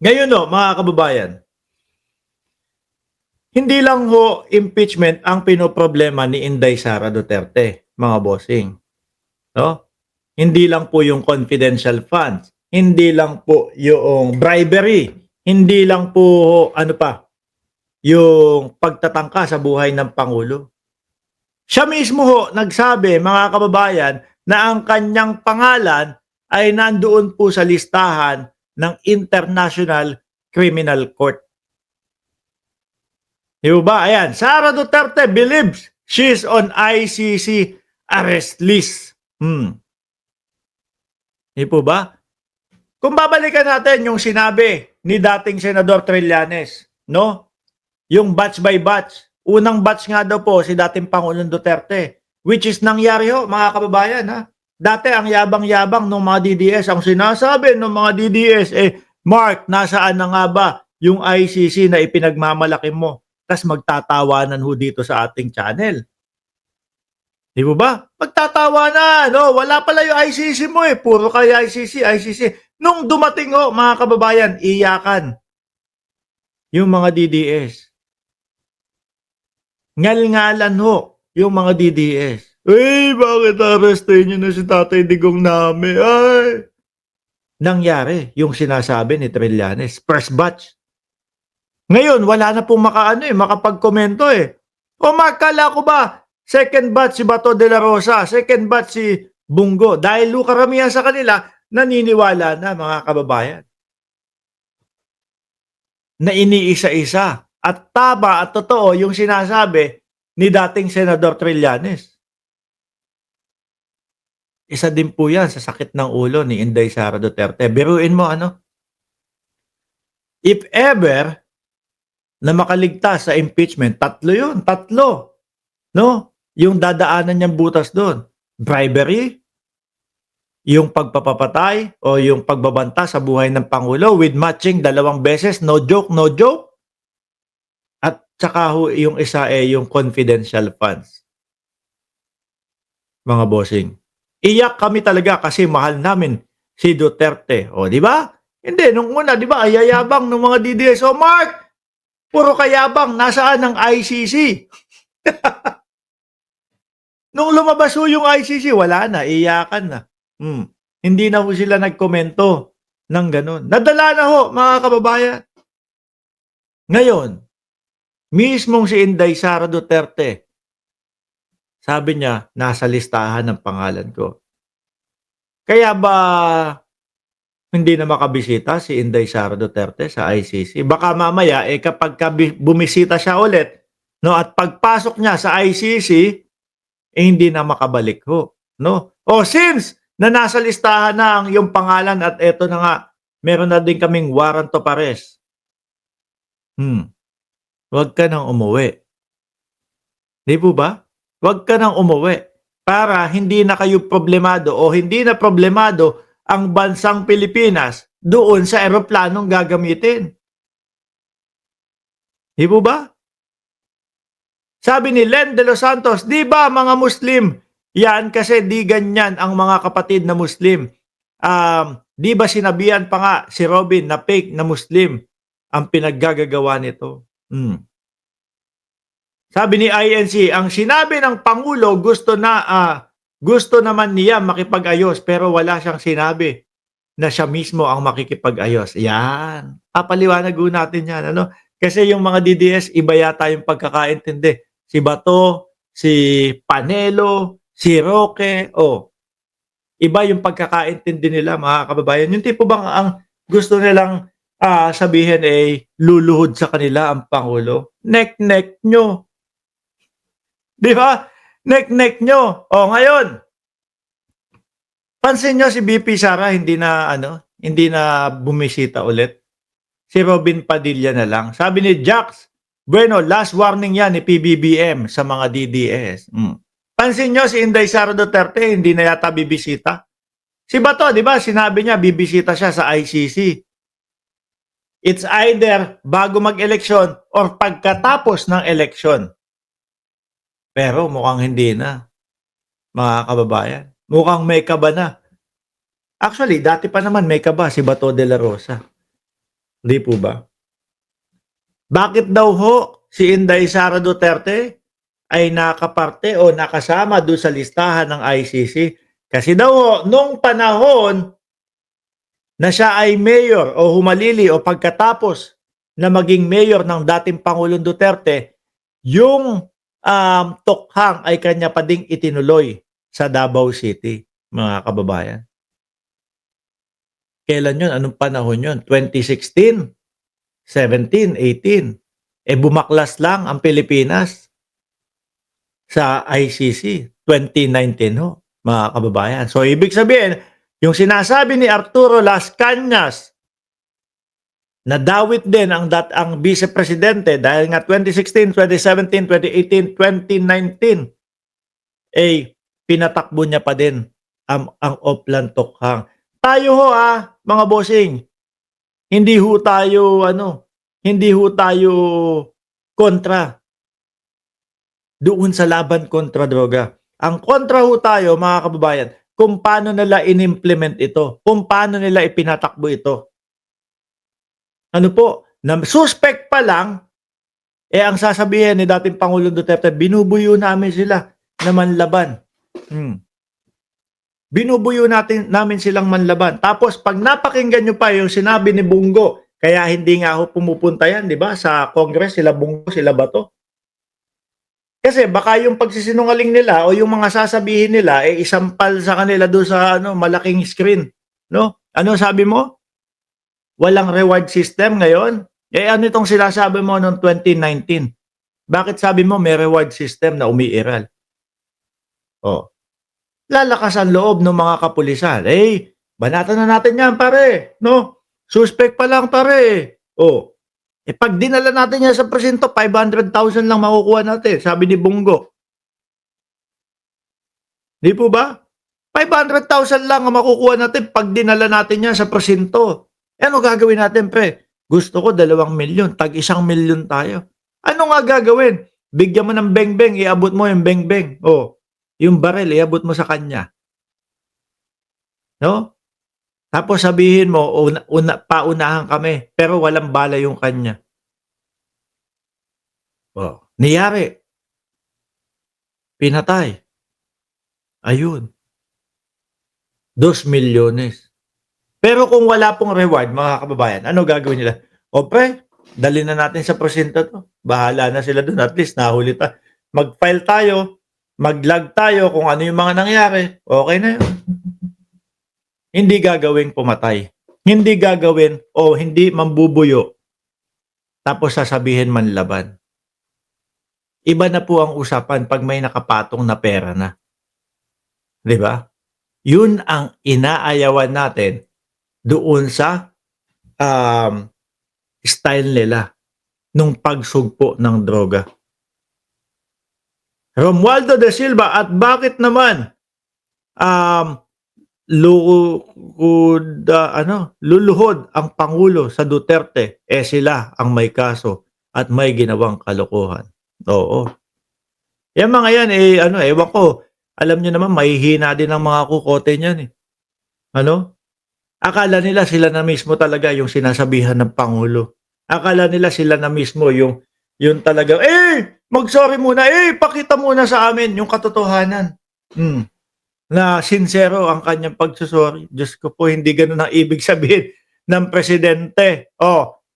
Ngayon no, mga kababayan, hindi lang ho impeachment ang pinoproblema ni Inday Sara Duterte, mga bossing. No? Hindi lang po yung confidential funds, hindi lang po yung bribery, hindi lang po ano pa, yung pagtatangka sa buhay ng Pangulo. Siya mismo ho nagsabi, mga kababayan, na ang kanyang pangalan ay nandoon po sa listahan ng International Criminal Court. Di ba? Ayan, Sara Duterte believes she's on ICC arrest list. Di po ba? Kung babalikan natin yung sinabi ni dating Senador Trillanes, no? Yung batch by batch. Unang batch nga daw po si dating Pangulong Duterte, which is nangyari ho, mga kababayan, ha? Dati ang yabang-yabang ng mga DDS, ang sinasabi ng mga DDS, Mark, nasaan na nga ba yung ICC na ipinagmamalaki mo? Tas magtatawanan ho dito sa ating channel. Di ba? Magtatawanan, no? Wala pala yung ICC mo puro kayo ICC. Nung dumating ho, mga kababayan, iyakan yung mga DDS. Ngal-ngalan ho yung mga DDS. Bakit arrestin nyo na si Tatay Digong namin? Nangyari yung sinasabi ni Trillanes. First batch. Ngayon, wala na pong makapag-komento O makala ko ba, second batch si Bato de la Rosa, second batch si Bungo. Dahil karamihan sa kanila, naniniwala na mga kababayan. Na iniisa-isa. At tama at totoo yung sinasabi ni dating Senador Trillanes. Isa din po yan sa sakit ng ulo ni Inday Sara Duterte. Biruin mo if ever na makaligtas sa impeachment, tatlo. No? Yung dadaanan niyang butas doon. Bribery, yung pagpapapatay o yung pagbabanta sa buhay ng Pangulo with matching 2 beses, no joke. At saka yung isa yung confidential funds. Mga bossing. Iyak kami talaga kasi mahal namin si Duterte. O, di ba? Hindi, nung una, di ba, ayayabang ng mga DDS. O, Mark, puro kayabang, nasaan ang ICC? Nung lumabas yung ICC, wala na, iyakan na. Hindi na ho sila nagkomento ng ganun. Nadala na ho, mga kababayan. Ngayon, mismong si Inday Sara Duterte, sabi niya, nasa listahan ng pangalan ko. Kaya ba hindi na makabisita si Inday Sara Duterte sa ICC? Baka mamaya, kapag bumisita siya ulit, no, at pagpasok niya sa ICC, hindi na makabalik ho. No? O since na nasa listahan na ang iyong pangalan at eto na nga, meron na din kaming warrant of arrest. Huwag ka nang umuwi. Di po ba? Huwag ka nang umuwi para hindi na kayo problemado o hindi na problemado ang bansang Pilipinas doon sa eroplanong gagamitin. Di po ba? Sabi ni Len de los Santos, di ba mga Muslim? Yan kasi di ganyan ang mga kapatid na Muslim. Di ba sinabihan pa nga si Robin na fake na Muslim ang pinaggagawa nito? Sabi ni INC, ang sinabi ng Pangulo gusto naman niya makipag-ayos pero wala siyang sinabi na siya mismo ang makikipag-ayos. Yan. Papaliwanag natin yan. Kasi yung mga DDS, iba yata yung pagkakaintindi. Si Bato, si Panelo, si Roque, iba yung pagkakaintindi nila, mga kababayan. Yung tipo bang ang gusto nilang sabihin luluhod sa kanila ang Pangulo? Nek-nek nyo. Di ba? Nek-nek nyo. Ngayon, pansin nyo si BP Sara hindi na bumisita ulit. Si Robin Padilla na lang. Sabi ni Jax, bueno, last warning yan ni PBBM sa mga DDS. Pansin nyo si Inday Sara Duterte hindi na yata bibisita. Si Bato, di ba, sinabi niya bibisita siya sa ICC. It's either bago mag-eleksyon or pagkatapos ng eleksyon. Pero mukhang hindi na, mga kababayan. Mukhang may kaba na. Actually, dati pa naman may kaba si Bato de la Rosa. Di po ba? Bakit daw ho si Inday Sara Duterte ay nakaparte o nakasama doon sa listahan ng ICC? Kasi daw ho, nung panahon na siya ay mayor o humalili o pagkatapos na maging mayor ng dating Pangulong Duterte, yung tokhang ay kanya pa ding itinuloy sa Davao City, mga kababayan. Kailan yun? Anong panahon yun? 2016, 17, 18. Bumaklas lang ang Pilipinas sa ICC 2019 ho, mga kababayan. So ibig sabihin, yung sinasabi ni Arturo Las Cañas na dawit din ang vice presidente dahil nga 2016, 2017, 2018, 2019 pinatakbo niya pa din ang Oplan Tokhang. Tayo ho mga bossing, hindi ho tayo kontra doon sa laban kontra droga. Ang kontra ho tayo, mga kababayan, kung paano nila in-implement ito, kung paano nila ipinatakbo ito. Ano po, na suspect pa lang, ang sasabihin ni dating Pangulong Duterte, binubuyo namin sila na manlaban. Binubuyo namin silang manlaban. Tapos pag napakinggan nyo pa yung sinabi ni Bungo, kaya hindi nga ho pumupunta yan, di ba? Sa Congress, sila Bungo, sila Bato. Kasi baka yung pagsisinungaling nila o yung mga sasabihin nila isampal sa kanila doon sa malaking screen, no? Ano sabi mo? Walang reward system ngayon? Ano itong sinasabi mo noong 2019? Bakit sabi mo may reward system na umiiral? Lalakas ang loob ng mga kapulisan. Banatan na natin yan, pare, no? Suspect pa lang, pare. Pag dinala natin yan sa presinto, 500,000 lang makukuha natin, sabi ni Bungo. Di po ba? 500,000 lang ang makukuha natin pag dinala natin yan sa presinto. Ano gagawin natin, pre? Gusto ko 2 milyon, tag 1 milyon tayo. Ano nga gagawin? Bigyan mo ng beng-beng, iabot mo yung beng-beng. Yung baril, iabot mo sa kanya. No? Tapos sabihin mo, paunahan kami, pero walang bala yung kanya. Niyari. Pinatay. Ayun. 2 milyones. Pero kung wala pong reward, mga kababayan, ano gagawin nila? Pre, dali na natin sa presinto to. Bahala na sila doon. At least nahuli tayo. Mag-file tayo, mag-log tayo kung ano yung mga nangyari. Okay na yun. Hindi gagawin pumatay. Hindi gagawin o hindi mambubuyo. Tapos sasabihin manlaban. Iba na po ang usapan pag may nakapatong na pera na. 'Di ba? Yun ang inaayawan natin doon sa style nila nung pagsugpo ng droga. Romualdo de Silva, at bakit naman luluhod ang Pangulo sa Duterte, sila ang may kaso at may ginawang kalokohan. Oo. Yan mga yan, ewan ko, alam nyo naman, mahihina din ang mga kukote niyan. Akala nila sila na mismo talaga yung sinasabihan ng Pangulo. Akala nila sila na mismo yung talaga, mag-sorry muna, pakita muna sa amin yung katotohanan. Na sincero ang kanyang pagsusorry. Diyos ko po, hindi ganun ang ibig sabihin ng presidente.